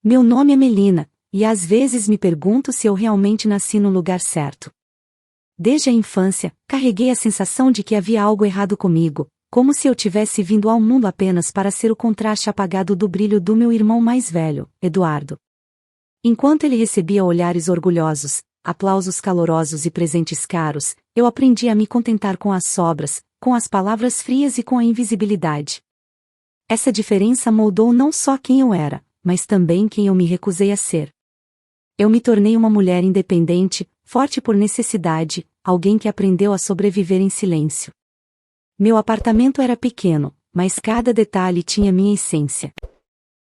Meu nome é Melina, e às vezes me pergunto se eu realmente nasci no lugar certo. Desde a infância, carreguei a sensação de que havia algo errado comigo, como se eu tivesse vindo ao mundo apenas para ser o contraste apagado do brilho do meu irmão mais velho, Eduardo. Enquanto ele recebia olhares orgulhosos, aplausos calorosos e presentes caros, eu aprendi a me contentar com as sobras, com as palavras frias e com a invisibilidade. Essa diferença moldou não só quem eu era, mas também quem eu me recusei a ser. Eu me tornei uma mulher independente, forte por necessidade, alguém que aprendeu a sobreviver em silêncio. Meu apartamento era pequeno, mas cada detalhe tinha minha essência.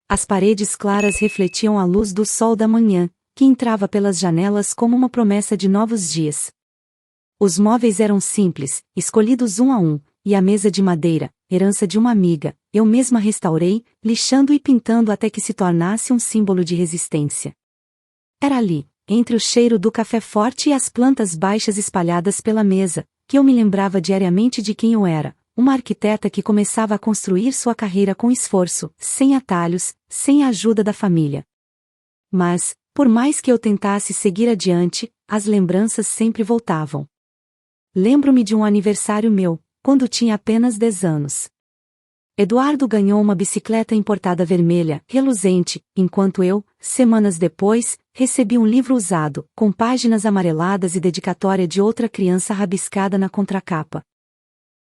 As paredes claras refletiam a luz do sol da manhã, que entrava pelas janelas como uma promessa de novos dias. Os móveis eram simples, escolhidos um a um, e a mesa de madeira, herança de uma amiga, eu mesma restaurei, lixando e pintando até que se tornasse um símbolo de resistência. Era ali, entre o cheiro do café forte e as plantas baixas espalhadas pela mesa, que eu me lembrava diariamente de quem eu era, uma arquiteta que começava a construir sua carreira com esforço, sem atalhos, sem a ajuda da família. Mas, por mais que eu tentasse seguir adiante, as lembranças sempre voltavam. Lembro-me de um aniversário meu, quando tinha apenas 10 anos. Eduardo ganhou uma bicicleta importada vermelha, reluzente, enquanto eu, semanas depois, recebi um livro usado, com páginas amareladas e dedicatória de outra criança rabiscada na contracapa.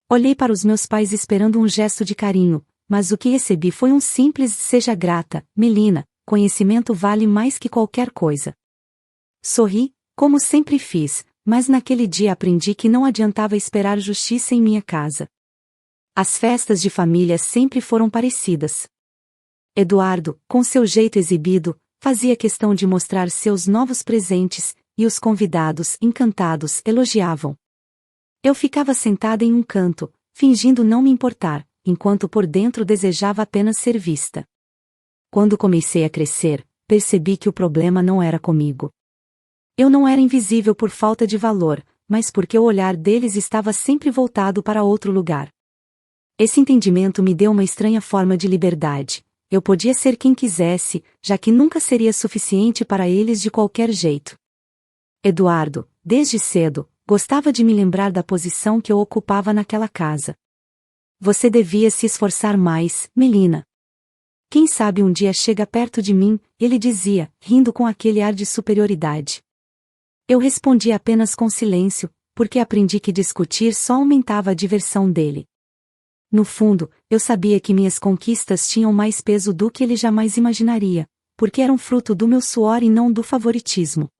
Olhei para os meus pais esperando um gesto de carinho, mas o que recebi foi um simples "seja grata, Melina, conhecimento vale mais que qualquer coisa". Sorri, como sempre fiz, mas naquele dia aprendi que não adiantava esperar justiça em minha casa. As festas de família sempre foram parecidas. Eduardo, com seu jeito exibido, fazia questão de mostrar seus novos presentes, e os convidados, encantados, elogiavam. Eu ficava sentada em um canto, fingindo não me importar, enquanto por dentro desejava apenas ser vista. Quando comecei a crescer, percebi que o problema não era comigo. Eu não era invisível por falta de valor, mas porque o olhar deles estava sempre voltado para outro lugar. Esse entendimento me deu uma estranha forma de liberdade. Eu podia ser quem quisesse, já que nunca seria suficiente para eles de qualquer jeito. Eduardo, desde cedo, gostava de me lembrar da posição que eu ocupava naquela casa. Você devia se esforçar mais, Melina. Quem sabe um dia chega perto de mim, ele dizia, rindo com aquele ar de superioridade. Eu respondia apenas com silêncio, porque aprendi que discutir só aumentava a diversão dele. No fundo, eu sabia que minhas conquistas tinham mais peso do que ele jamais imaginaria, porque eram fruto do meu suor e não do favoritismo.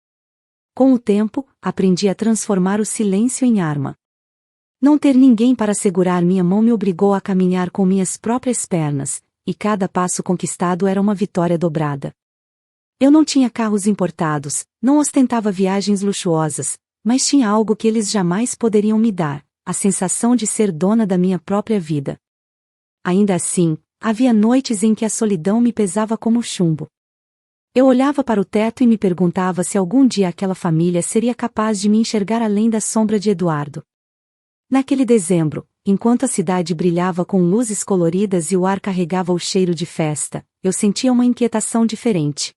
Com o tempo, aprendi a transformar o silêncio em arma. Não ter ninguém para segurar minha mão me obrigou a caminhar com minhas próprias pernas, e cada passo conquistado era uma vitória dobrada. Eu não tinha carros importados, não ostentava viagens luxuosas, mas tinha algo que eles jamais poderiam me dar: a sensação de ser dona da minha própria vida. Ainda assim, havia noites em que a solidão me pesava como chumbo. Eu olhava para o teto e me perguntava se algum dia aquela família seria capaz de me enxergar além da sombra de Eduardo. Naquele dezembro, enquanto a cidade brilhava com luzes coloridas e o ar carregava o cheiro de festa, eu sentia uma inquietação diferente.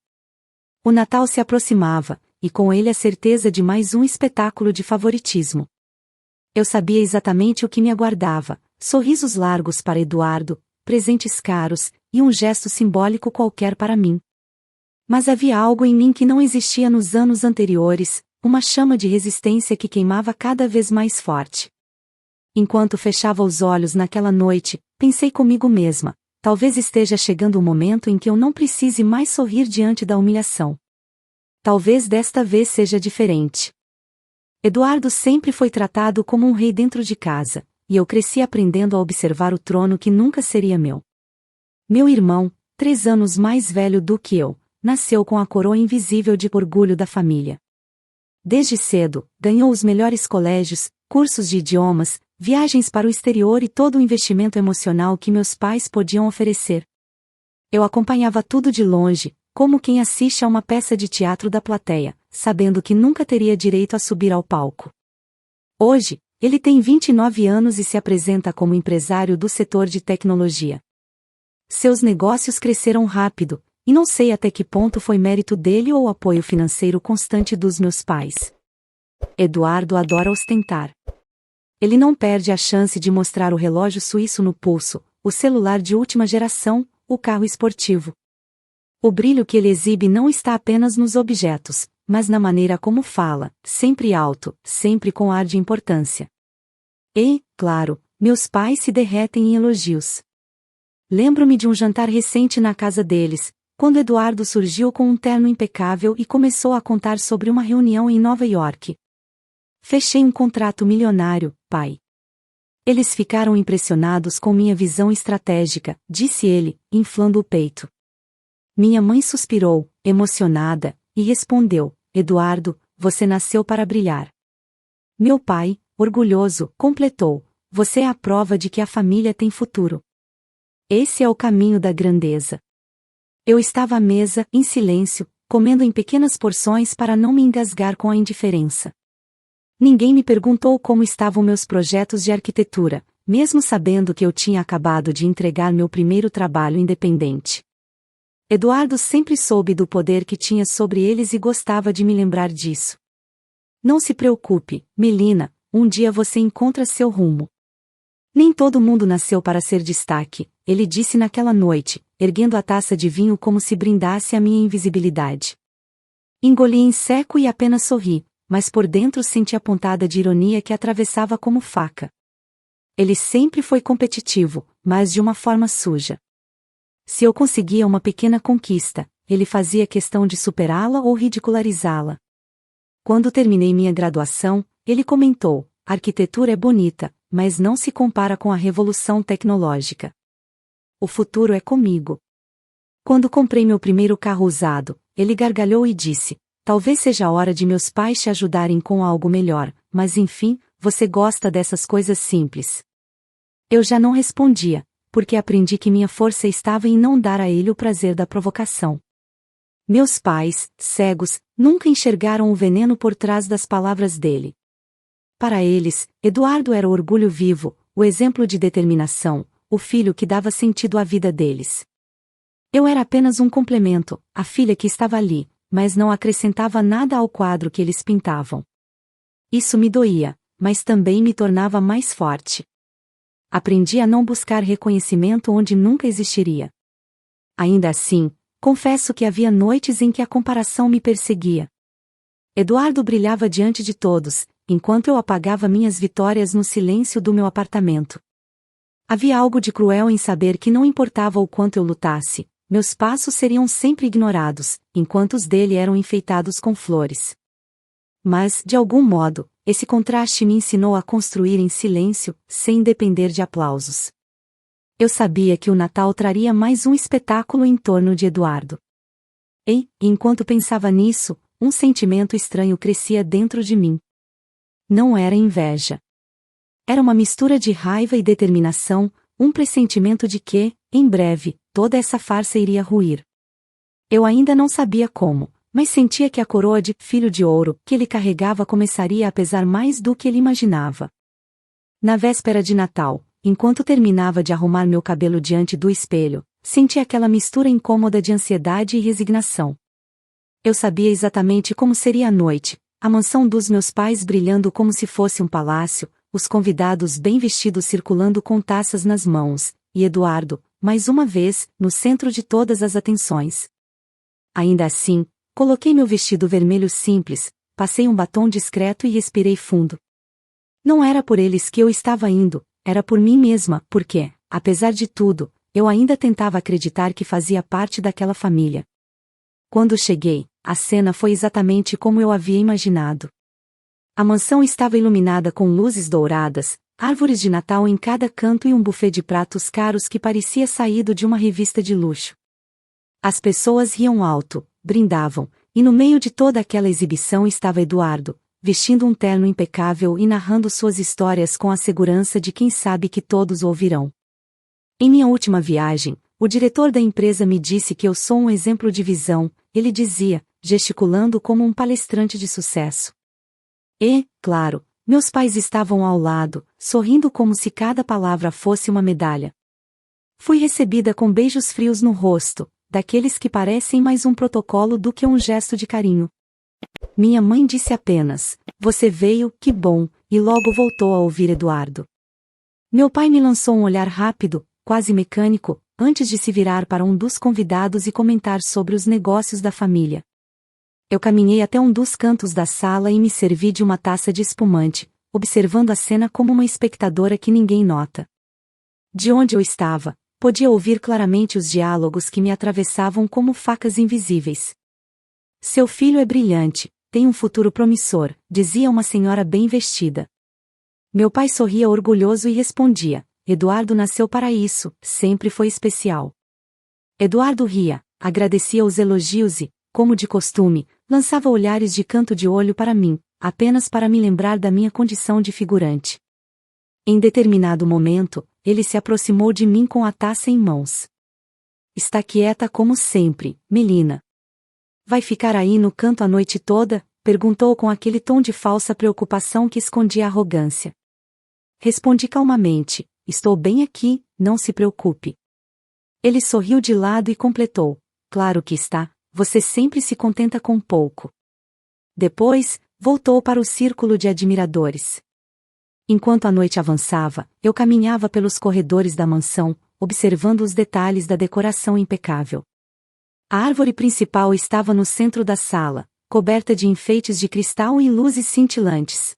O Natal se aproximava, e com ele a certeza de mais um espetáculo de favoritismo. Eu sabia exatamente o que me aguardava: sorrisos largos para Eduardo, presentes caros, e um gesto simbólico qualquer para mim. Mas havia algo em mim que não existia nos anos anteriores, uma chama de resistência que queimava cada vez mais forte. Enquanto fechava os olhos naquela noite, pensei comigo mesma: talvez esteja chegando o momento em que eu não precise mais sorrir diante da humilhação. Talvez desta vez seja diferente. Eduardo sempre foi tratado como um rei dentro de casa, e eu cresci aprendendo a observar o trono que nunca seria meu. Meu irmão, 3 anos mais velho do que eu, nasceu com a coroa invisível de orgulho da família. Desde cedo, ganhou os melhores colégios, cursos de idiomas, viagens para o exterior e todo o investimento emocional que meus pais podiam oferecer. Eu acompanhava tudo de longe, como quem assiste a uma peça de teatro da plateia, sabendo que nunca teria direito a subir ao palco. Hoje, ele tem 29 anos e se apresenta como empresário do setor de tecnologia. Seus negócios cresceram rápido, e não sei até que ponto foi mérito dele ou apoio financeiro constante dos meus pais. Eduardo adora ostentar. Ele não perde a chance de mostrar o relógio suíço no pulso, o celular de última geração, o carro esportivo. O brilho que ele exibe não está apenas nos objetos, mas na maneira como fala, sempre alto, sempre com ar de importância. E, claro, meus pais se derretem em elogios. Lembro-me de um jantar recente na casa deles, quando Eduardo surgiu com um terno impecável e começou a contar sobre uma reunião em Nova York. Fechei um contrato milionário, pai. Eles ficaram impressionados com minha visão estratégica, disse ele, inflando o peito. Minha mãe suspirou, emocionada, e respondeu, Eduardo, você nasceu para brilhar. Meu pai, orgulhoso, completou, você é a prova de que a família tem futuro. Esse é o caminho da grandeza. Eu estava à mesa, em silêncio, comendo em pequenas porções para não me engasgar com a indiferença. Ninguém me perguntou como estavam meus projetos de arquitetura, mesmo sabendo que eu tinha acabado de entregar meu primeiro trabalho independente. Eduardo sempre soube do poder que tinha sobre eles e gostava de me lembrar disso. Não se preocupe, Melina, um dia você encontra seu rumo. Nem todo mundo nasceu para ser destaque, ele disse naquela noite, erguendo a taça de vinho como se brindasse a minha invisibilidade. Engoli em seco e apenas sorri, mas por dentro senti a pontada de ironia que atravessava como faca. Ele sempre foi competitivo, mas de uma forma suja. Se eu conseguia uma pequena conquista, ele fazia questão de superá-la ou ridicularizá-la. Quando terminei minha graduação, ele comentou, a arquitetura é bonita, mas não se compara com a revolução tecnológica. O futuro é comigo. Quando comprei meu primeiro carro usado, ele gargalhou e disse, talvez seja a hora de meus pais te ajudarem com algo melhor, mas enfim, você gosta dessas coisas simples. Eu já não respondia, porque aprendi que minha força estava em não dar a ele o prazer da provocação. Meus pais, cegos, nunca enxergaram o veneno por trás das palavras dele. Para eles, Eduardo era o orgulho vivo, o exemplo de determinação, o filho que dava sentido à vida deles. Eu era apenas um complemento, a filha que estava ali, mas não acrescentava nada ao quadro que eles pintavam. Isso me doía, mas também me tornava mais forte. Aprendi a não buscar reconhecimento onde nunca existiria. Ainda assim, confesso que havia noites em que a comparação me perseguia. Eduardo brilhava diante de todos, enquanto eu apagava minhas vitórias no silêncio do meu apartamento. Havia algo de cruel em saber que não importava o quanto eu lutasse, meus passos seriam sempre ignorados, enquanto os dele eram enfeitados com flores. Mas, de algum modo, esse contraste me ensinou a construir em silêncio, sem depender de aplausos. Eu sabia que o Natal traria mais um espetáculo em torno de Eduardo. E, enquanto pensava nisso, um sentimento estranho crescia dentro de mim. Não era inveja. Era uma mistura de raiva e determinação, um pressentimento de que, em breve, toda essa farsa iria ruir. Eu ainda não sabia como, mas sentia que a coroa de filho de ouro que ele carregava começaria a pesar mais do que ele imaginava. Na véspera de Natal, enquanto terminava de arrumar meu cabelo diante do espelho, senti aquela mistura incômoda de ansiedade e resignação. Eu sabia exatamente como seria a noite, a mansão dos meus pais brilhando como se fosse um palácio, os convidados bem vestidos circulando com taças nas mãos, e Eduardo, mais uma vez, no centro de todas as atenções. Ainda assim, coloquei meu vestido vermelho simples, passei um batom discreto e respirei fundo. Não era por eles que eu estava indo, era por mim mesma, porque, apesar de tudo, eu ainda tentava acreditar que fazia parte daquela família. Quando cheguei, a cena foi exatamente como eu havia imaginado. A mansão estava iluminada com luzes douradas, árvores de Natal em cada canto e um buffet de pratos caros que parecia saído de uma revista de luxo. As pessoas riam alto, brindavam, e no meio de toda aquela exibição estava Eduardo, vestindo um terno impecável e narrando suas histórias com a segurança de quem sabe que todos ouvirão. Em minha última viagem, o diretor da empresa me disse que eu sou um exemplo de visão, ele dizia, gesticulando como um palestrante de sucesso. E, claro, meus pais estavam ao lado, sorrindo como se cada palavra fosse uma medalha. Fui recebida com beijos frios no rosto, daqueles que parecem mais um protocolo do que um gesto de carinho. Minha mãe disse apenas: "Você veio, que bom", e logo voltou a ouvir Eduardo. Meu pai me lançou um olhar rápido, quase mecânico, antes de se virar para um dos convidados e comentar sobre os negócios da família. Eu caminhei até um dos cantos da sala e me servi de uma taça de espumante, observando a cena como uma espectadora que ninguém nota. De onde eu estava, podia ouvir claramente os diálogos que me atravessavam como facas invisíveis. "Seu filho é brilhante, tem um futuro promissor", dizia uma senhora bem vestida. Meu pai sorria orgulhoso e respondia: "Eduardo nasceu para isso, sempre foi especial." Eduardo ria, agradecia os elogios e, como de costume, lançava olhares de canto de olho para mim, apenas para me lembrar da minha condição de figurante. Em determinado momento, ele se aproximou de mim com a taça em mãos. "Está quieta como sempre, Melina. Vai ficar aí no canto a noite toda?", perguntou com aquele tom de falsa preocupação que escondia arrogância. Respondi calmamente: "Estou bem aqui, não se preocupe." Ele sorriu de lado e completou: "Claro que está, você sempre se contenta com pouco." Depois, voltou para o círculo de admiradores. Enquanto a noite avançava, eu caminhava pelos corredores da mansão, observando os detalhes da decoração impecável. A árvore principal estava no centro da sala, coberta de enfeites de cristal e luzes cintilantes.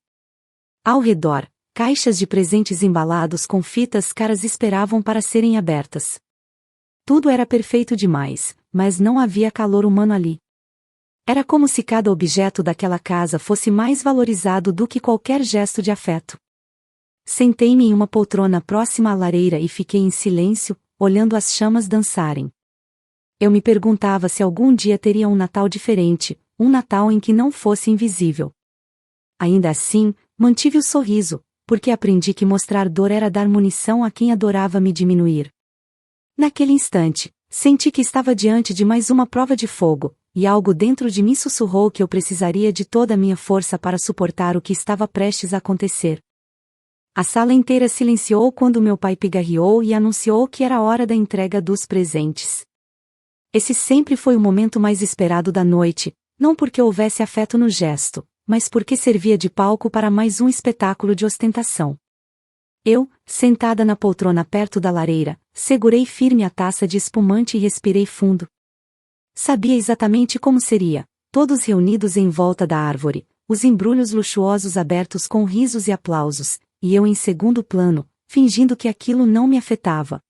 Ao redor, caixas de presentes embalados com fitas caras esperavam para serem abertas. Tudo era perfeito demais, mas não havia calor humano ali. Era como se cada objeto daquela casa fosse mais valorizado do que qualquer gesto de afeto. Sentei-me em uma poltrona próxima à lareira e fiquei em silêncio, olhando as chamas dançarem. Eu me perguntava se algum dia teria um Natal diferente, um Natal em que não fosse invisível. Ainda assim, mantive o sorriso, porque aprendi que mostrar dor era dar munição a quem adorava me diminuir. Naquele instante, senti que estava diante de mais uma prova de fogo, e algo dentro de mim sussurrou que eu precisaria de toda a minha força para suportar o que estava prestes a acontecer. A sala inteira silenciou quando meu pai pigarreou e anunciou que era hora da entrega dos presentes. Esse sempre foi o momento mais esperado da noite, não porque houvesse afeto no gesto, mas porque servia de palco para mais um espetáculo de ostentação. Eu, sentada na poltrona perto da lareira, segurei firme a taça de espumante e respirei fundo. Sabia exatamente como seria, todos reunidos em volta da árvore, os embrulhos luxuosos abertos com risos e aplausos, e eu em segundo plano, fingindo que aquilo não me afetava.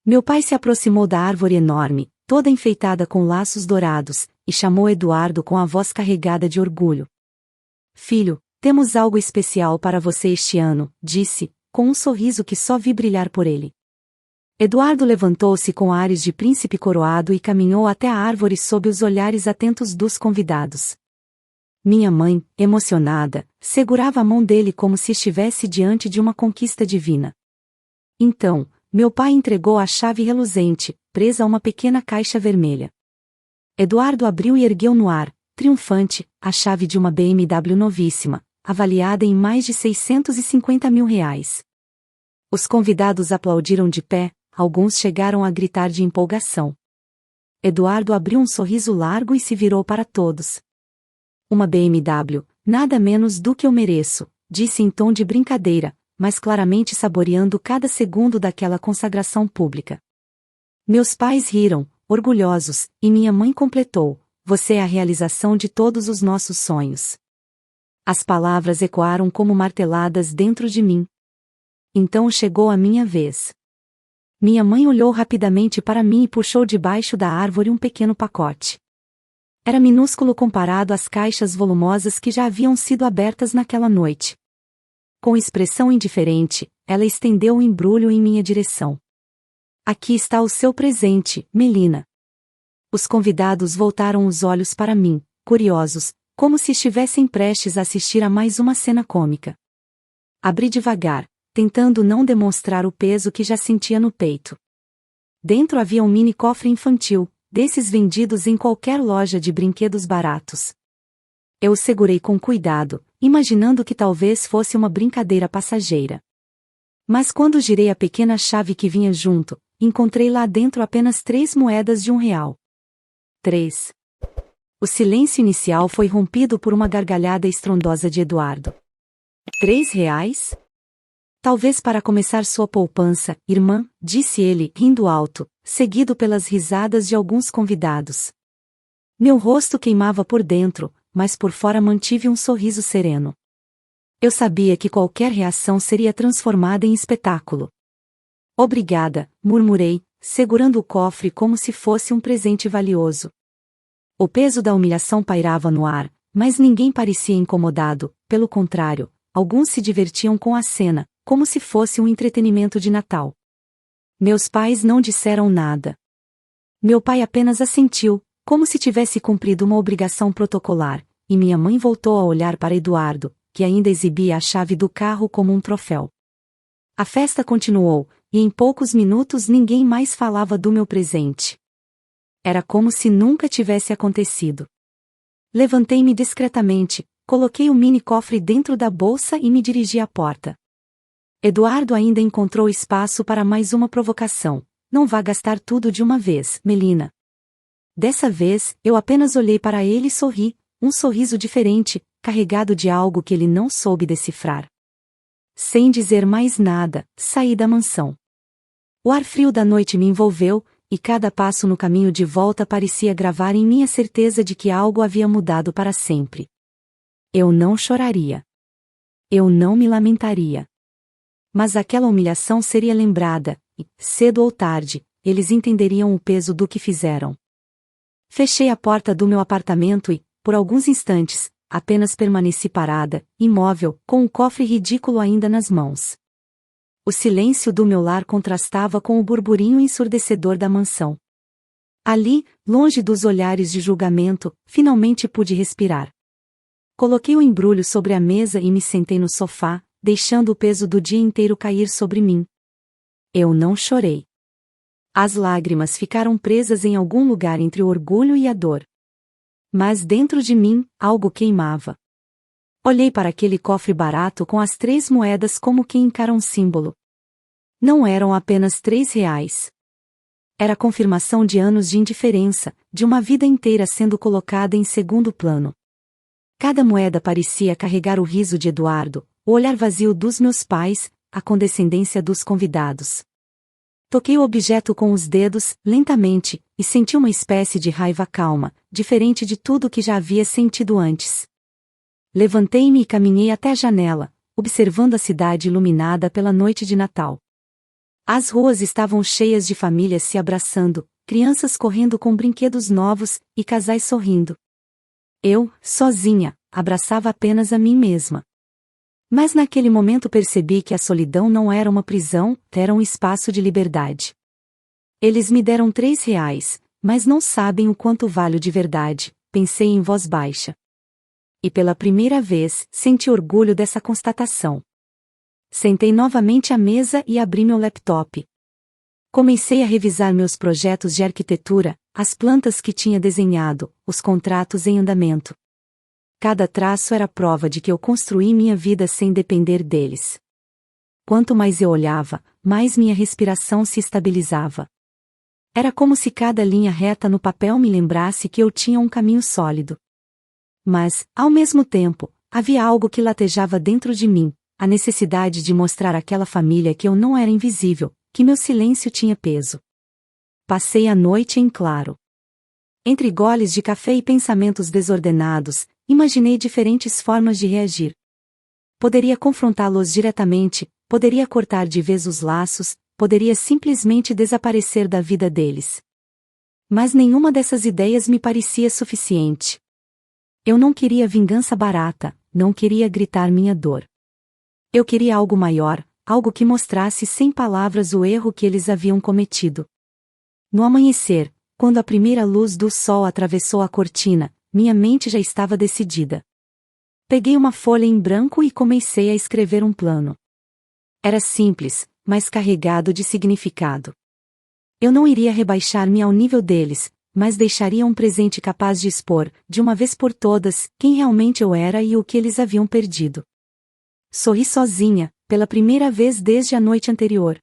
Meu pai se aproximou da árvore enorme, toda enfeitada com laços dourados, e chamou Eduardo com a voz carregada de orgulho. "Filho, temos algo especial para você este ano", disse, com um sorriso que só vi brilhar por ele. Eduardo levantou-se com ares de príncipe coroado e caminhou até a árvore sob os olhares atentos dos convidados. Minha mãe, emocionada, segurava a mão dele como se estivesse diante de uma conquista divina. Então, meu pai entregou a chave reluzente, presa a uma pequena caixa vermelha. Eduardo abriu e ergueu no ar, triunfante, a chave de uma BMW novíssima, avaliada em mais de R$ 650 mil. Os convidados aplaudiram de pé, alguns chegaram a gritar de empolgação. Eduardo abriu um sorriso largo e se virou para todos. "Uma BMW, nada menos do que eu mereço", disse em tom de brincadeira, mas claramente saboreando cada segundo daquela consagração pública. Meus pais riram, orgulhosos, e minha mãe completou: "Você é a realização de todos os nossos sonhos." As palavras ecoaram como marteladas dentro de mim. Então chegou a minha vez. Minha mãe olhou rapidamente para mim e puxou debaixo da árvore um pequeno pacote. Era minúsculo comparado às caixas volumosas que já haviam sido abertas naquela noite. Com expressão indiferente, ela estendeu o embrulho em minha direção. "Aqui está o seu presente, Melina." Os convidados voltaram os olhos para mim, curiosos, como se estivessem prestes a assistir a mais uma cena cômica. Abri devagar, tentando não demonstrar o peso que já sentia no peito. Dentro havia um mini cofre infantil, desses vendidos em qualquer loja de brinquedos baratos. Eu o segurei com cuidado, imaginando que talvez fosse uma brincadeira passageira. Mas quando girei a pequena chave que vinha junto, encontrei lá dentro apenas 3 moedas de R$ 1. 3. O silêncio inicial foi rompido por uma gargalhada estrondosa de Eduardo. R$ 3? Talvez para começar sua poupança, irmã, disse ele, rindo alto, seguido pelas risadas de alguns convidados. Meu rosto queimava por dentro, mas por fora mantive um sorriso sereno. Eu sabia que qualquer reação seria transformada em espetáculo. Obrigada, murmurei, segurando o cofre como se fosse um presente valioso. O peso da humilhação pairava no ar, mas ninguém parecia incomodado, pelo contrário, alguns se divertiam com a cena, como se fosse um entretenimento de Natal. Meus pais não disseram nada. Meu pai apenas assentiu, como se tivesse cumprido uma obrigação protocolar, e minha mãe voltou a olhar para Eduardo, que ainda exibia a chave do carro como um troféu. A festa continuou, e em poucos minutos ninguém mais falava do meu presente. Era como se nunca tivesse acontecido. Levantei-me discretamente, coloquei o mini cofre dentro da bolsa e me dirigi à porta. Eduardo ainda encontrou espaço para mais uma provocação. Não vá gastar tudo de uma vez, Melina. Dessa vez, eu apenas olhei para ele e sorri, um sorriso diferente, carregado de algo que ele não soube decifrar. Sem dizer mais nada, saí da mansão. O ar frio da noite me envolveu, e cada passo no caminho de volta parecia gravar em mim a certeza de que algo havia mudado para sempre. Eu não choraria. Eu não me lamentaria. Mas aquela humilhação seria lembrada, e, cedo ou tarde, eles entenderiam o peso do que fizeram. Fechei a porta do meu apartamento e, por alguns instantes, apenas permaneci parada, imóvel, com o cofre ridículo ainda nas mãos. O silêncio do meu lar contrastava com o burburinho ensurdecedor da mansão. Ali, longe dos olhares de julgamento, finalmente pude respirar. Coloquei o embrulho sobre a mesa e me sentei no sofá, deixando o peso do dia inteiro cair sobre mim. Eu não chorei. As lágrimas ficaram presas em algum lugar entre o orgulho e a dor. Mas dentro de mim, algo queimava. Olhei para aquele cofre barato com as 3 moedas como quem encara um símbolo. Não eram apenas R$ 3. Era a confirmação de anos de indiferença, de uma vida inteira sendo colocada em segundo plano. Cada moeda parecia carregar o riso de Eduardo, o olhar vazio dos meus pais, a condescendência dos convidados. Toquei o objeto com os dedos, lentamente, e senti uma espécie de raiva calma, diferente de tudo que já havia sentido antes. Levantei-me e caminhei até a janela, observando a cidade iluminada pela noite de Natal. As ruas estavam cheias de famílias se abraçando, crianças correndo com brinquedos novos, e casais sorrindo. Eu, sozinha, abraçava apenas a mim mesma. Mas naquele momento percebi que a solidão não era uma prisão, era um espaço de liberdade. Eles me deram R$ 3, mas não sabem o quanto valho de verdade, pensei em voz baixa. E pela primeira vez, senti orgulho dessa constatação. Sentei novamente à mesa e abri meu laptop. Comecei a revisar meus projetos de arquitetura, as plantas que tinha desenhado, os contratos em andamento. Cada traço era prova de que eu construí minha vida sem depender deles. Quanto mais eu olhava, mais minha respiração se estabilizava. Era como se cada linha reta no papel me lembrasse que eu tinha um caminho sólido. Mas, ao mesmo tempo, havia algo que latejava dentro de mim, a necessidade de mostrar àquela família que eu não era invisível, que meu silêncio tinha peso. Passei a noite em claro. Entre goles de café e pensamentos desordenados, imaginei diferentes formas de reagir. Poderia confrontá-los diretamente, poderia cortar de vez os laços, poderia simplesmente desaparecer da vida deles. Mas nenhuma dessas ideias me parecia suficiente. Eu não queria vingança barata, não queria gritar minha dor. Eu queria algo maior, algo que mostrasse sem palavras o erro que eles haviam cometido. No amanhecer, quando a primeira luz do sol atravessou a cortina, minha mente já estava decidida. Peguei uma folha em branco e comecei a escrever um plano. Era simples, mas carregado de significado. Eu não iria rebaixar-me ao nível deles, mas deixaria um presente capaz de expor, de uma vez por todas, quem realmente eu era e o que eles haviam perdido. Sorri sozinha, pela primeira vez desde a noite anterior.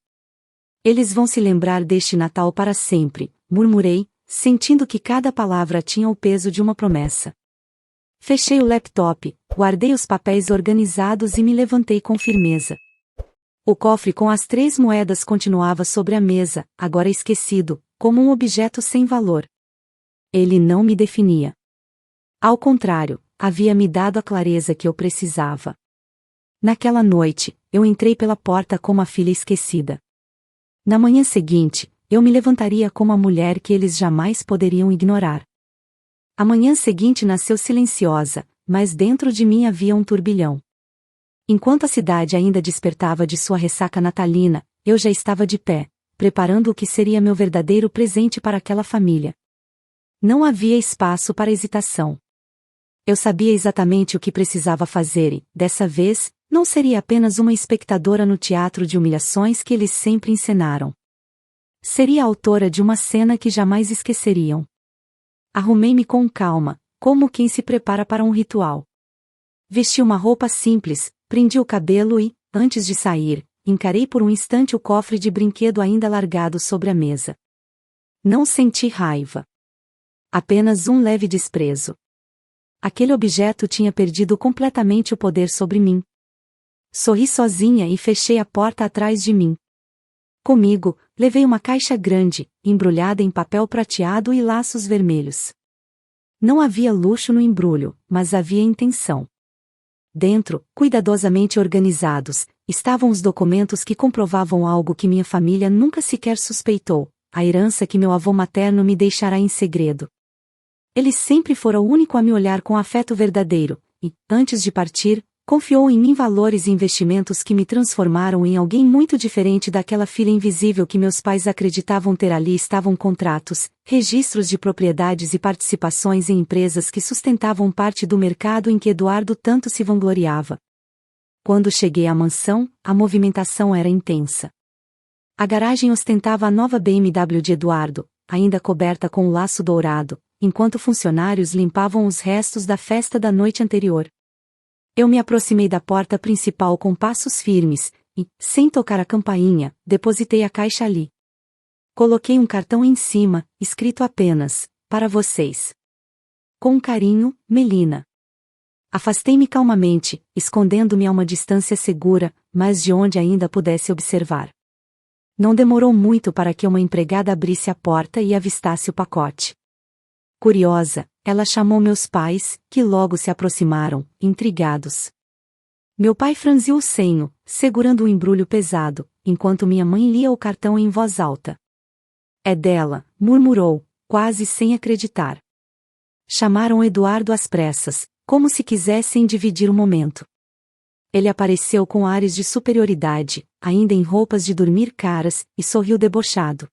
Eles vão se lembrar deste Natal para sempre, murmurei, sentindo que cada palavra tinha o peso de uma promessa. Fechei o laptop, guardei os papéis organizados e me levantei com firmeza. O cofre com as 3 moedas continuava sobre a mesa, agora esquecido, como um objeto sem valor. Ele não me definia. Ao contrário, havia me dado a clareza que eu precisava. Naquela noite, eu entrei pela porta como a filha esquecida. Na manhã seguinte, eu me levantaria como a mulher que eles jamais poderiam ignorar. A manhã seguinte nasceu silenciosa, mas dentro de mim havia um turbilhão. Enquanto a cidade ainda despertava de sua ressaca natalina, eu já estava de pé, preparando o que seria meu verdadeiro presente para aquela família. Não havia espaço para hesitação. Eu sabia exatamente o que precisava fazer e, dessa vez, não seria apenas uma espectadora no teatro de humilhações que eles sempre encenaram. Seria a autora de uma cena que jamais esqueceriam. Arrumei-me com calma, como quem se prepara para um ritual. Vesti uma roupa simples, prendi o cabelo e, antes de sair, encarei por um instante o cofre de brinquedo ainda largado sobre a mesa. Não senti raiva. Apenas um leve desprezo. Aquele objeto tinha perdido completamente o poder sobre mim. Sorri sozinha e fechei a porta atrás de mim. Comigo, levei uma caixa grande, embrulhada em papel prateado e laços vermelhos. Não havia luxo no embrulho, mas havia intenção. Dentro, cuidadosamente organizados, estavam os documentos que comprovavam algo que minha família nunca sequer suspeitou, a herança que meu avô materno me deixará em segredo. Ele sempre fora o único a me olhar com afeto verdadeiro, e, antes de partir, confiou em mim valores e investimentos que me transformaram em alguém muito diferente daquela filha invisível que meus pais acreditavam ter. Ali estavam contratos, registros de propriedades e participações em empresas que sustentavam parte do mercado em que Eduardo tanto se vangloriava. Quando cheguei à mansão, a movimentação era intensa. A garagem ostentava a nova BMW de Eduardo, ainda coberta com o laço dourado, enquanto funcionários limpavam os restos da festa da noite anterior. Eu me aproximei da porta principal com passos firmes, e, sem tocar a campainha, depositei a caixa ali. Coloquei um cartão em cima, escrito apenas, para vocês. Com carinho, Melina. Afastei-me calmamente, escondendo-me a uma distância segura, mas de onde ainda pudesse observar. Não demorou muito para que uma empregada abrisse a porta e avistasse o pacote. Curiosa, ela chamou meus pais, que logo se aproximaram, intrigados. Meu pai franziu o senho, segurando o embrulho pesado, enquanto minha mãe lia o cartão em voz alta. É dela, murmurou, quase sem acreditar. Chamaram Eduardo às pressas, como se quisessem dividir o momento. Ele apareceu com ares de superioridade, ainda em roupas de dormir caras, e sorriu debochado.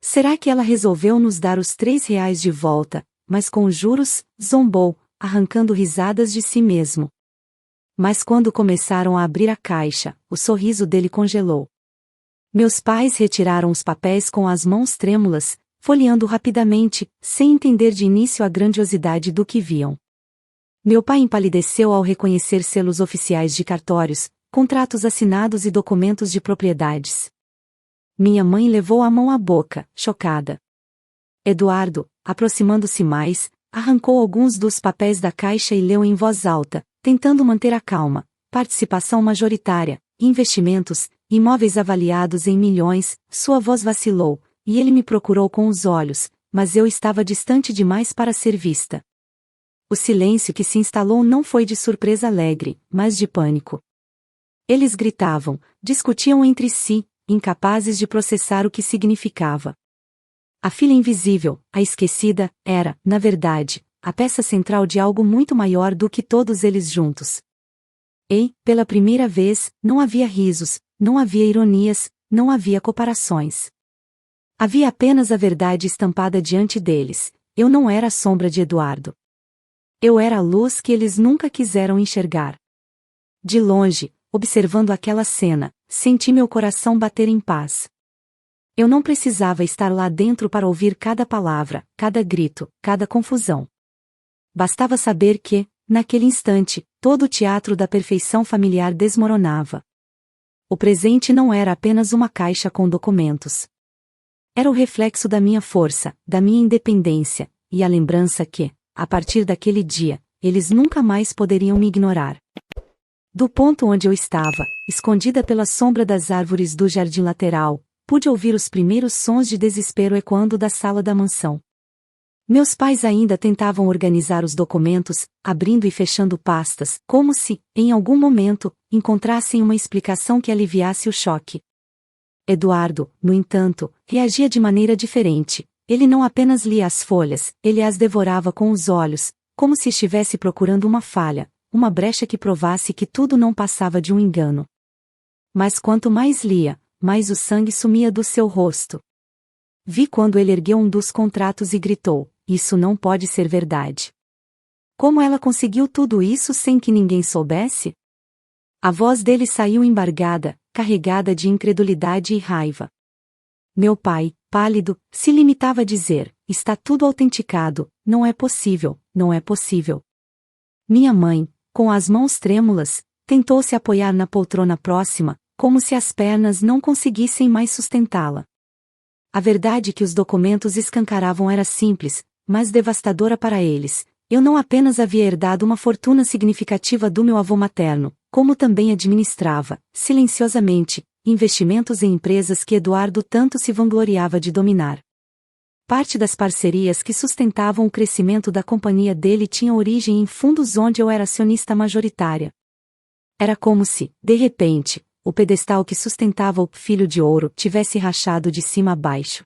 Será que ela resolveu nos dar os R$ 3 de volta, mas com juros? Zombou, arrancando risadas de si mesmo. Mas quando começaram a abrir a caixa, o sorriso dele congelou. Meus pais retiraram os papéis com as mãos trêmulas, folheando rapidamente, sem entender de início a grandiosidade do que viam. Meu pai empalideceu ao reconhecer selos oficiais de cartórios, contratos assinados e documentos de propriedades. Minha mãe levou a mão à boca, chocada. Eduardo, aproximando-se mais, arrancou alguns dos papéis da caixa e leu em voz alta, tentando manter a calma. Participação majoritária, investimentos, imóveis avaliados em milhões. Sua voz vacilou, e ele me procurou com os olhos, mas eu estava distante demais para ser vista. O silêncio que se instalou não foi de surpresa alegre, mas de pânico. Eles gritavam, discutiam entre si, incapazes de processar o que significava. A filha invisível, a esquecida, era, na verdade, a peça central de algo muito maior do que todos eles juntos. E, pela primeira vez, não havia risos, não havia ironias, não havia comparações. Havia apenas a verdade estampada diante deles. Eu não era a sombra de Eduardo. Eu era a luz que eles nunca quiseram enxergar. De longe, observando aquela cena, senti meu coração bater em paz. Eu não precisava estar lá dentro para ouvir cada palavra, cada grito, cada confusão. Bastava saber que, naquele instante, todo o teatro da perfeição familiar desmoronava. O presente não era apenas uma caixa com documentos. Era o reflexo da minha força, da minha independência, e a lembrança que, a partir daquele dia, eles nunca mais poderiam me ignorar. Do ponto onde eu estava, escondida pela sombra das árvores do jardim lateral, pude ouvir os primeiros sons de desespero ecoando da sala da mansão. Meus pais ainda tentavam organizar os documentos, abrindo e fechando pastas, como se, em algum momento, encontrassem uma explicação que aliviasse o choque. Eduardo, no entanto, reagia de maneira diferente. Ele não apenas lia as folhas, ele as devorava com os olhos, como se estivesse procurando uma falha, uma brecha que provasse que tudo não passava de um engano. Mas quanto mais lia, mais o sangue sumia do seu rosto. Vi quando ele ergueu um dos contratos e gritou: "Isso não pode ser verdade." Como ela conseguiu tudo isso sem que ninguém soubesse? A voz dele saiu embargada, carregada de incredulidade e raiva. Meu pai, pálido, se limitava a dizer: "Está tudo autenticado, não é possível, não é possível." Minha mãe, com as mãos trêmulas, tentou se apoiar na poltrona próxima, como se as pernas não conseguissem mais sustentá-la. A verdade que os documentos escancaravam era simples, mas devastadora para eles. Eu não apenas havia herdado uma fortuna significativa do meu avô materno, como também administrava, silenciosamente, investimentos em empresas que Eduardo tanto se vangloriava de dominar. Parte das parcerias que sustentavam o crescimento da companhia dele tinha origem em fundos onde eu era acionista majoritária. Era como se, de repente, o pedestal que sustentava o filho de ouro tivesse rachado de cima a baixo.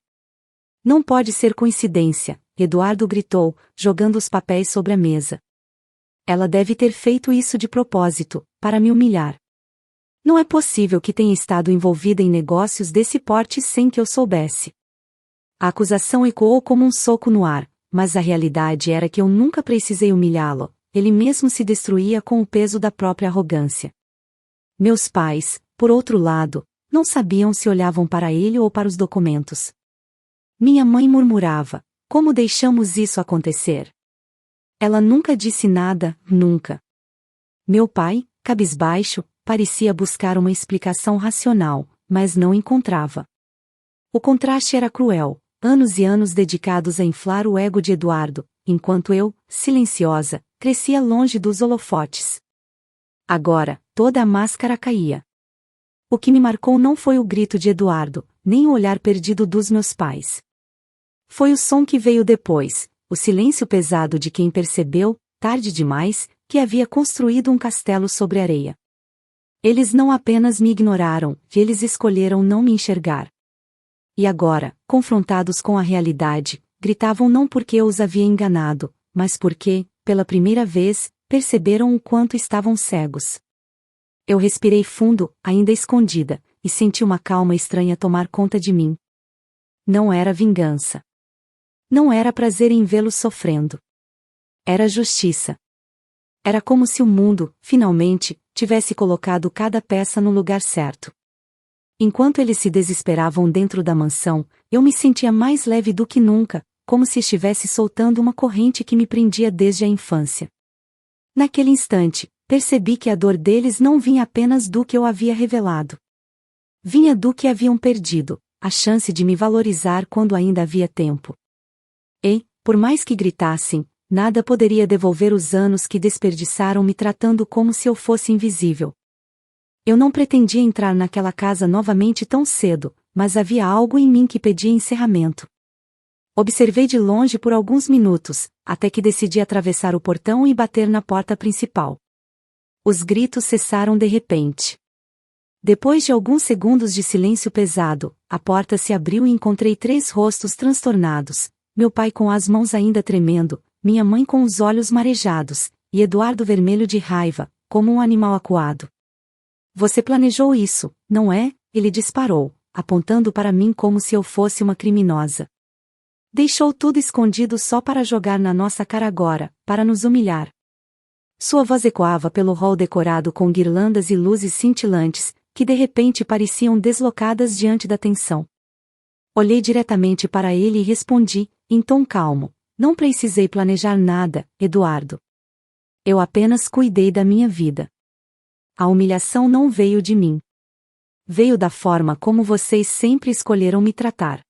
"Não pode ser coincidência", Eduardo gritou, jogando os papéis sobre a mesa. "Ela deve ter feito isso de propósito, para me humilhar. Não é possível que tenha estado envolvida em negócios desse porte sem que eu soubesse." A acusação ecoou como um soco no ar, mas a realidade era que eu nunca precisei humilhá-lo, ele mesmo se destruía com o peso da própria arrogância. Meus pais, por outro lado, não sabiam se olhavam para ele ou para os documentos. Minha mãe murmurava: "Como deixamos isso acontecer?" Ela nunca disse nada, nunca. Meu pai, cabisbaixo, parecia buscar uma explicação racional, mas não encontrava. O contraste era cruel, anos e anos dedicados a inflar o ego de Eduardo, enquanto eu, silenciosa, crescia longe dos holofotes. Agora, toda a máscara caía. O que me marcou não foi o grito de Eduardo, nem o olhar perdido dos meus pais. Foi o som que veio depois, o silêncio pesado de quem percebeu, tarde demais, que havia construído um castelo sobre areia. Eles não apenas me ignoraram, eles escolheram não me enxergar. E agora, confrontados com a realidade, gritavam não porque eu os havia enganado, mas porque, pela primeira vez, perceberam o quanto estavam cegos. Eu respirei fundo, ainda escondida, e senti uma calma estranha tomar conta de mim. Não era vingança. Não era prazer em vê-los sofrendo. Era justiça. Era como se o mundo, finalmente, tivesse colocado cada peça no lugar certo. Enquanto eles se desesperavam dentro da mansão, eu me sentia mais leve do que nunca, como se estivesse soltando uma corrente que me prendia desde a infância. Naquele instante, percebi que a dor deles não vinha apenas do que eu havia revelado. Vinha do que haviam perdido, a chance de me valorizar quando ainda havia tempo. E, por mais que gritassem, nada poderia devolver os anos que desperdiçaram me tratando como se eu fosse invisível. Eu não pretendia entrar naquela casa novamente tão cedo, mas havia algo em mim que pedia encerramento. Observei de longe por alguns minutos, até que decidi atravessar o portão e bater na porta principal. Os gritos cessaram de repente. Depois de alguns segundos de silêncio pesado, a porta se abriu e encontrei 3 rostos transtornados, meu pai com as mãos ainda tremendo, minha mãe com os olhos marejados, e Eduardo vermelho de raiva, como um animal acuado. "Você planejou isso, não é?" ele disparou, apontando para mim como se eu fosse uma criminosa. "Deixou tudo escondido só para jogar na nossa cara agora, para nos humilhar." Sua voz ecoava pelo hall decorado com guirlandas e luzes cintilantes, que de repente pareciam deslocadas diante da tensão. Olhei diretamente para ele e respondi, em tom calmo: "Não precisei planejar nada, Eduardo. Eu apenas cuidei da minha vida. A humilhação não veio de mim." veio da forma como vocês sempre escolheram me tratar.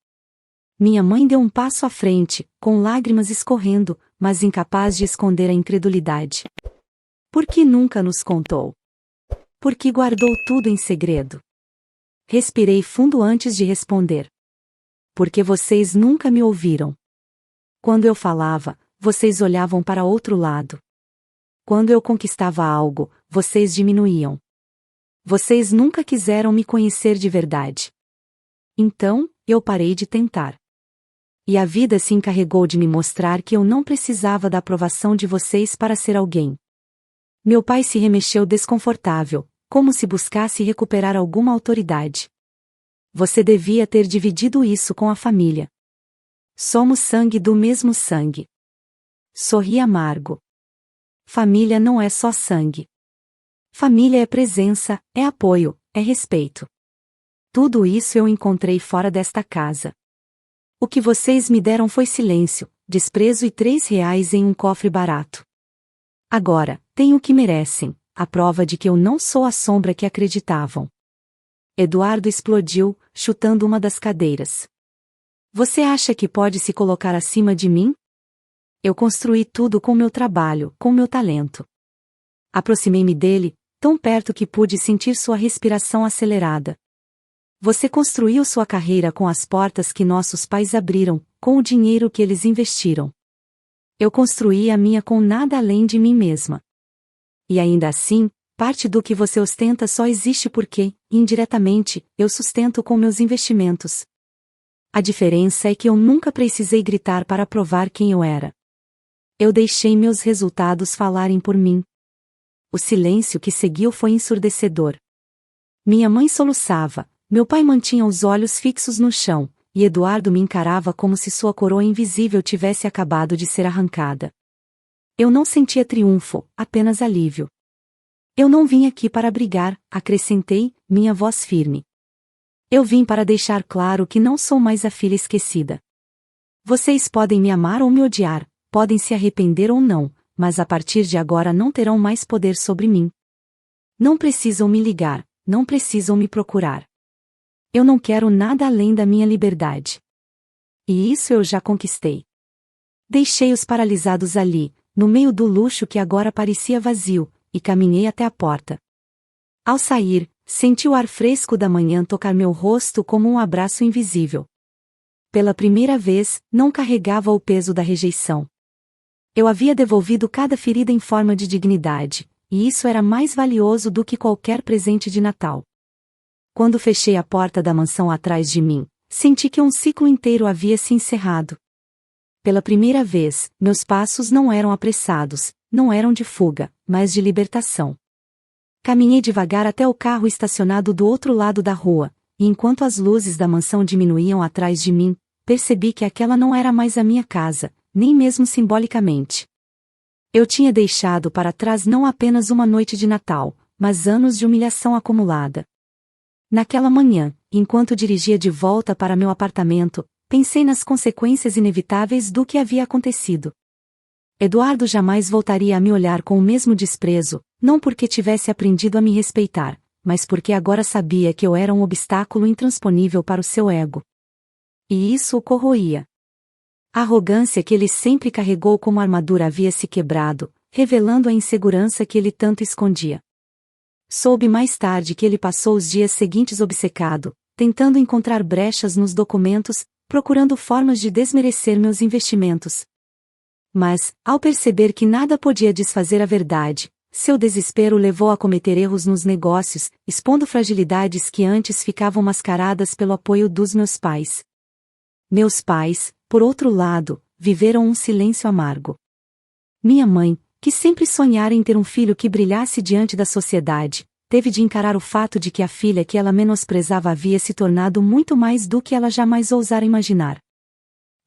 Minha mãe deu um passo à frente, com lágrimas escorrendo, mas incapaz de esconder a incredulidade. Por que nunca nos contou? Por que guardou tudo em segredo? Respirei fundo antes de responder. Porque vocês nunca me ouviram. Quando eu falava, vocês olhavam para outro lado. Quando eu conquistava algo, vocês diminuíam. Vocês nunca quiseram me conhecer de verdade. Então, eu parei de tentar. E a vida se encarregou de me mostrar que eu não precisava da aprovação de vocês para ser alguém. Meu pai se remexeu desconfortável, como se buscasse recuperar alguma autoridade. Você devia ter dividido isso com a família. Somos sangue do mesmo sangue. Sorri amargo. Família não é só sangue. Família é presença, é apoio, é respeito. Tudo isso eu encontrei fora desta casa. O que vocês me deram foi silêncio, desprezo e R$ 3 em um cofre barato. Agora, tenho o que merecem, a prova de que eu não sou a sombra que acreditavam. Eduardo explodiu, chutando uma das cadeiras. Você acha que pode se colocar acima de mim? Eu construí tudo com meu trabalho, com meu talento. Aproximei-me dele, tão perto que pude sentir sua respiração acelerada. Você construiu sua carreira com as portas que nossos pais abriram, com o dinheiro que eles investiram. Eu construí a minha com nada além de mim mesma. E ainda assim, parte do que você ostenta só existe porque, indiretamente, eu sustento com meus investimentos. A diferença é que eu nunca precisei gritar para provar quem eu era. Eu deixei meus resultados falarem por mim. O silêncio que seguiu foi ensurdecedor. Minha mãe soluçava, meu pai mantinha os olhos fixos no chão, e Eduardo me encarava como se sua coroa invisível tivesse acabado de ser arrancada. Eu não sentia triunfo, apenas alívio. Eu não vim aqui para brigar, acrescentei, minha voz firme. Eu vim para deixar claro que não sou mais a filha esquecida. Vocês podem me amar ou me odiar, podem se arrepender ou não, mas a partir de agora não terão mais poder sobre mim. Não precisam me ligar, não precisam me procurar. Eu não quero nada além da minha liberdade. E isso eu já conquistei. Deixei-os paralisados ali, no meio do luxo que agora parecia vazio, e caminhei até a porta. Ao sair, senti o ar fresco da manhã tocar meu rosto como um abraço invisível. Pela primeira vez, não carregava o peso da rejeição. Eu havia devolvido cada ferida em forma de dignidade, e isso era mais valioso do que qualquer presente de Natal. Quando fechei a porta da mansão atrás de mim, senti que um ciclo inteiro havia se encerrado. Pela primeira vez, meus passos não eram apressados, não eram de fuga, mas de libertação. Caminhei devagar até o carro estacionado do outro lado da rua, e enquanto as luzes da mansão diminuíam atrás de mim, percebi que aquela não era mais a minha casa, nem mesmo simbolicamente. Eu tinha deixado para trás não apenas uma noite de Natal, mas anos de humilhação acumulada. Naquela manhã, enquanto dirigia de volta para meu apartamento, pensei nas consequências inevitáveis do que havia acontecido. Eduardo jamais voltaria a me olhar com o mesmo desprezo, não porque tivesse aprendido a me respeitar, mas porque agora sabia que eu era um obstáculo intransponível para o seu ego. E isso o corroía. A arrogância que ele sempre carregou como armadura havia se quebrado, revelando a insegurança que ele tanto escondia. Soube mais tarde que ele passou os dias seguintes obcecado, tentando encontrar brechas nos documentos, procurando formas de desmerecer meus investimentos. Mas, ao perceber que nada podia desfazer a verdade, seu desespero o levou a cometer erros nos negócios, expondo fragilidades que antes ficavam mascaradas pelo apoio dos meus pais. Meus pais, por outro lado, viveram um silêncio amargo. Minha mãe, que sempre sonhara em ter um filho que brilhasse diante da sociedade, teve de encarar o fato de que a filha que ela menosprezava havia se tornado muito mais do que ela jamais ousara imaginar.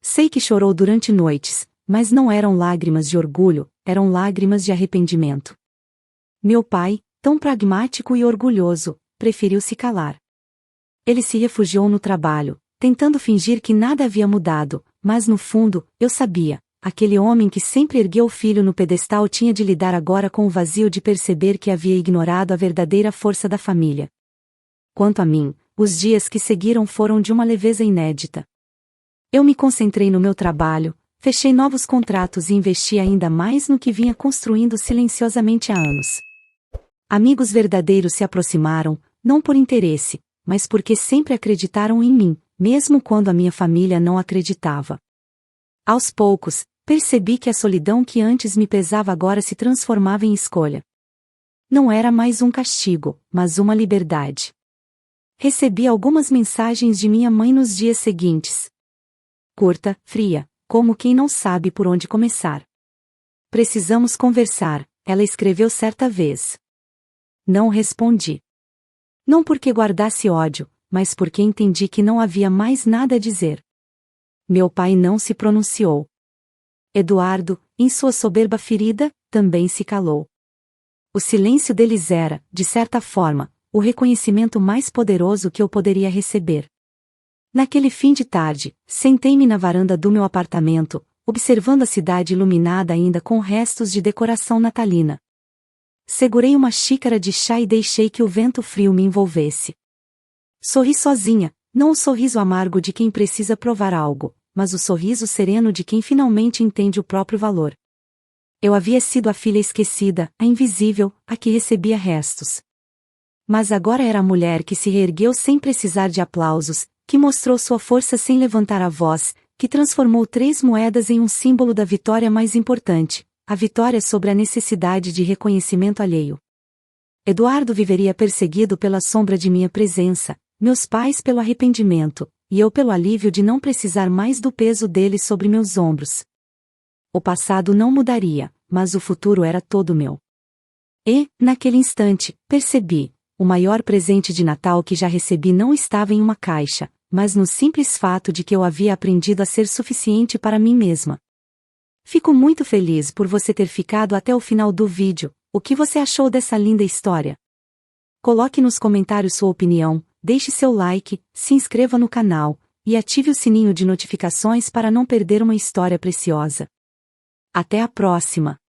Sei que chorou durante noites, mas não eram lágrimas de orgulho, eram lágrimas de arrependimento. Meu pai, tão pragmático e orgulhoso, preferiu se calar. Ele se refugiou no trabalho, tentando fingir que nada havia mudado, mas no fundo, eu sabia. Aquele homem que sempre ergueu o filho no pedestal tinha de lidar agora com o vazio de perceber que havia ignorado a verdadeira força da família. Quanto a mim, os dias que seguiram foram de uma leveza inédita. Eu me concentrei no meu trabalho, fechei novos contratos e investi ainda mais no que vinha construindo silenciosamente há anos. Amigos verdadeiros se aproximaram, não por interesse, mas porque sempre acreditaram em mim, mesmo quando a minha família não acreditava. Aos poucos, percebi que a solidão que antes me pesava agora se transformava em escolha. Não era mais um castigo, mas uma liberdade. Recebi algumas mensagens de minha mãe nos dias seguintes. Curta, fria, como quem não sabe por onde começar. Precisamos conversar, ela escreveu certa vez. Não respondi. Não porque guardasse ódio, mas porque entendi que não havia mais nada a dizer. Meu pai não se pronunciou. Eduardo, em sua soberba ferida, também se calou. O silêncio deles era, de certa forma, o reconhecimento mais poderoso que eu poderia receber. Naquele fim de tarde, sentei-me na varanda do meu apartamento, observando a cidade iluminada ainda com restos de decoração natalina. Segurei uma xícara de chá e deixei que o vento frio me envolvesse. Sorri sozinha, não o sorriso amargo de quem precisa provar algo, mas o sorriso sereno de quem finalmente entende o próprio valor. Eu havia sido a filha esquecida, a invisível, a que recebia restos. Mas agora era a mulher que se reergueu sem precisar de aplausos, que mostrou sua força sem levantar a voz, que transformou 3 moedas em um símbolo da vitória mais importante, a vitória sobre a necessidade de reconhecimento alheio. Eduardo viveria perseguido pela sombra de minha presença, meus pais pelo arrependimento, e eu pelo alívio de não precisar mais do peso dele sobre meus ombros. O passado não mudaria, mas o futuro era todo meu. E, naquele instante, percebi, o maior presente de Natal que já recebi não estava em uma caixa, mas no simples fato de que eu havia aprendido a ser suficiente para mim mesma. Fico muito feliz por você ter ficado até o final do vídeo. O que você achou dessa linda história? Coloque nos comentários sua opinião, deixe seu like, se inscreva no canal, e ative o sininho de notificações para não perder uma história preciosa. Até a próxima!